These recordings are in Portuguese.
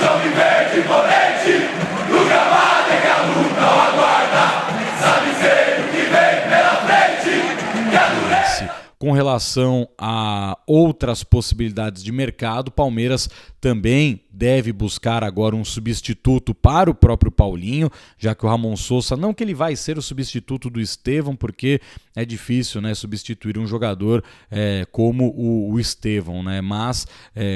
Verde imponente, no gramado é que a luta o aguarda. Sabe ser o que vem pela frente, que a dureza. Com relação a outras possibilidades de mercado, Palmeiras também deve buscar agora um substituto para o próprio Paulinho, já que o Ramon Sousa, não que ele vai ser o substituto do Estevão, porque é difícil, né, substituir um jogador como o Estevão, né? Mas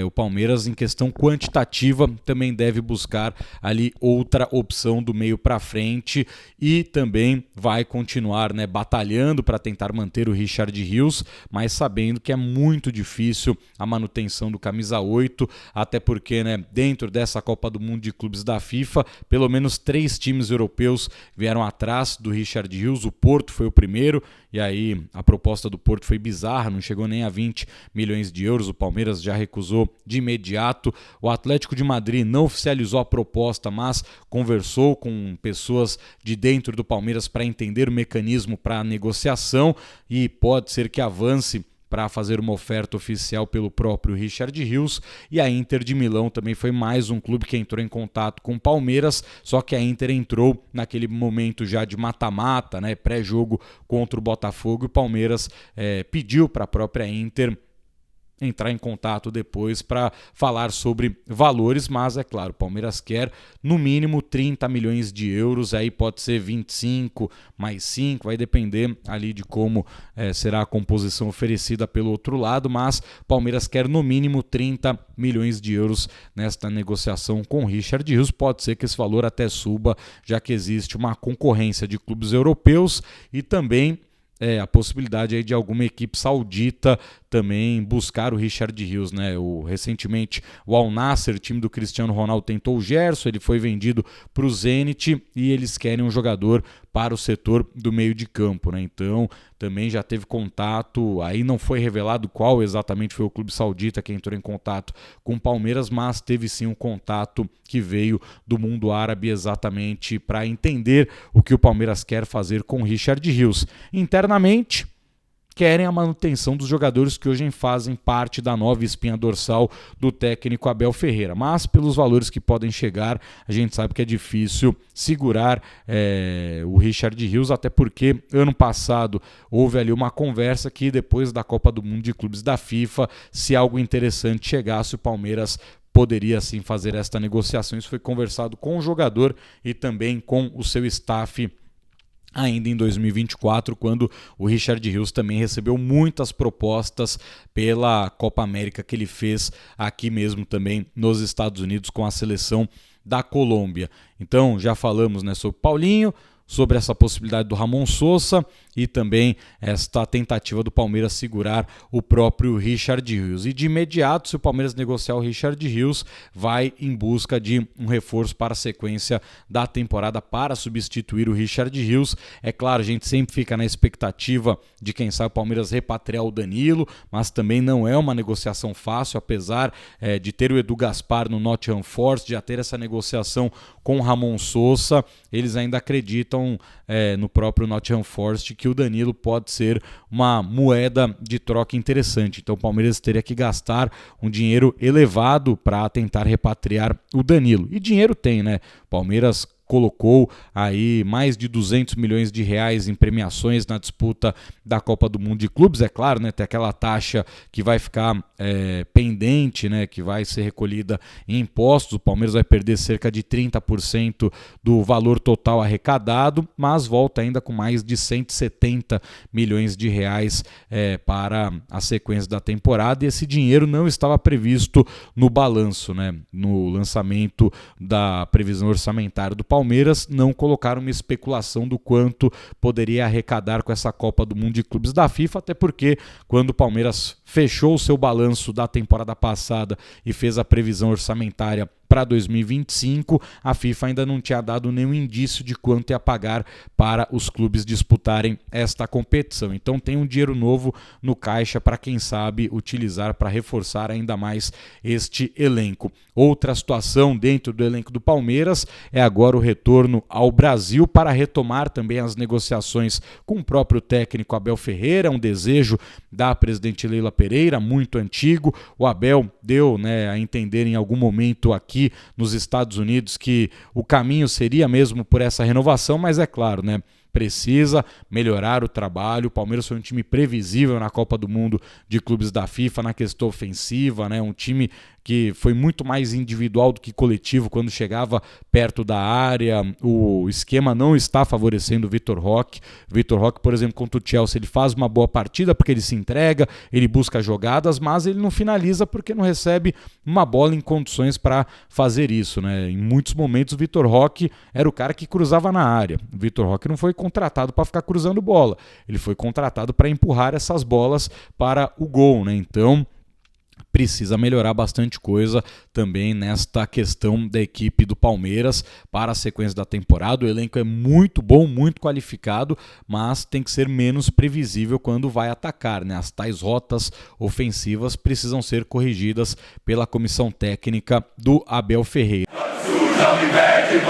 o Palmeiras, em questão quantitativa, também deve buscar ali outra opção do meio para frente e também vai continuar, né, batalhando para tentar manter o Richard Rios, mas sabendo que é muito difícil a manutenção do camisa 8, até porque, né, dentro dessa Copa do Mundo de Clubes da FIFA, pelo menos 3 times europeus vieram atrás do Richard Rios. O Porto foi o primeiro, e aí a proposta do Porto foi bizarra, não chegou nem a 20 milhões de euros, o Palmeiras já recusou de imediato. O Atlético de Madrid não oficializou a proposta, mas conversou com pessoas de dentro do Palmeiras para entender o mecanismo para a negociação e pode ser que avance para fazer uma oferta oficial pelo próprio Richard Rios. E a Inter de Milão também foi mais um clube que entrou em contato com o Palmeiras, só que a Inter entrou naquele momento já de mata-mata, né, pré-jogo contra o Botafogo, e o Palmeiras pediu para a própria Inter entrar em contato depois para falar sobre valores, mas é claro, o Palmeiras quer no mínimo 30 milhões de euros, aí pode ser 25 mais 5, vai depender ali de como será a composição oferecida pelo outro lado, mas o Palmeiras quer no mínimo 30 milhões de euros nesta negociação com o Richard Rios. Pode ser que esse valor até suba, já que existe uma concorrência de clubes europeus e também a possibilidade aí de alguma equipe saudita também buscar o Richard Rios, né? Recentemente o Al Nassr, time do Cristiano Ronaldo, tentou o Gerson, ele foi vendido para o Zenit e eles querem um jogador para o setor do meio de campo, né? Então também já teve contato, aí não foi revelado qual exatamente foi o clube saudita que entrou em contato com o Palmeiras, mas teve sim um contato que veio do mundo árabe exatamente para entender o que o Palmeiras quer fazer com o Richard Rios. Internamente, querem a manutenção dos jogadores que hoje fazem parte da nova espinha dorsal do técnico Abel Ferreira, mas pelos valores que podem chegar, a gente sabe que é difícil segurar o Richard Rios, até porque ano passado houve ali uma conversa que depois da Copa do Mundo de Clubes da FIFA, se algo interessante chegasse, o Palmeiras poderia sim fazer esta negociação. Isso foi conversado com o jogador e também com o seu staff ainda em 2024, quando o Richard Rios também recebeu muitas propostas pela Copa América que ele fez aqui mesmo também nos Estados Unidos com a seleção da Colômbia. Então já falamos, né, sobre Paulinho, sobre essa possibilidade do Ramon Sousa e também esta tentativa do Palmeiras segurar o próprio Richard Rios. E de imediato, se o Palmeiras negociar o Richard Rios, vai em busca de um reforço para a sequência da temporada para substituir o Richard Rios. É claro, a gente sempre fica na expectativa de quem sabe o Palmeiras repatriar o Danilo, mas também não é uma negociação fácil, apesar de ter o Edu Gaspar no Nottingham Forest, já ter essa negociação com o Ramon Sousa, eles ainda acreditam no próprio Nottingham Forest que o Danilo pode ser uma moeda de troca interessante. Então o Palmeiras teria que gastar um dinheiro elevado para tentar repatriar o Danilo. E dinheiro tem, né? Palmeiras colocou aí mais de 200 milhões de reais em premiações na disputa da Copa do Mundo de Clubes. É claro, né, tem aquela taxa que vai ficar pendente, né, que vai ser recolhida em impostos. O Palmeiras vai perder cerca de 30% do valor total arrecadado, mas volta ainda com mais de 170 milhões de reais para a sequência da temporada, e esse dinheiro não estava previsto no balanço, né, no lançamento da previsão orçamentária do Palmeiras. Não colocaram uma especulação do quanto poderia arrecadar com essa Copa do Mundo de Clubes da FIFA, até porque quando o Palmeiras fechou o seu balanço da temporada passada e fez a previsão orçamentária para 2025, a FIFA ainda não tinha dado nenhum indício de quanto ia pagar para os clubes disputarem esta competição. Então tem um dinheiro novo no caixa para, quem sabe, utilizar para reforçar ainda mais este elenco. Outra situação dentro do elenco do Palmeiras é agora o retorno ao Brasil para retomar também as negociações com o próprio técnico Abel Ferreira, um desejo da presidente Leila Pereira, muito antigo. O Abel deu, né, a entender em algum momento aqui aqui nos Estados Unidos que o caminho seria mesmo por essa renovação, mas é claro, né? Precisa melhorar o trabalho. O Palmeiras foi um time previsível na Copa do Mundo de Clubes da FIFA na questão ofensiva, né? Um time que foi muito mais individual do que coletivo quando chegava perto da área. O esquema não está favorecendo o Vitor Roque. O Vitor Roque, por exemplo, contra o Chelsea, ele faz uma boa partida porque ele se entrega, ele busca jogadas, mas ele não finaliza porque não recebe uma bola em condições para fazer isso, né? Em muitos momentos o Vitor Roque era o cara que cruzava na área. O Vitor Roque não foi contratado para ficar cruzando bola, ele foi contratado para empurrar essas bolas para o gol, né? Então precisa melhorar bastante coisa também nesta questão da equipe do Palmeiras para a sequência da temporada. O elenco é muito bom, muito qualificado, mas tem que ser menos previsível quando vai atacar, né? As tais rotas ofensivas precisam ser corrigidas pela comissão técnica do Abel Ferreira. Suja, vivente,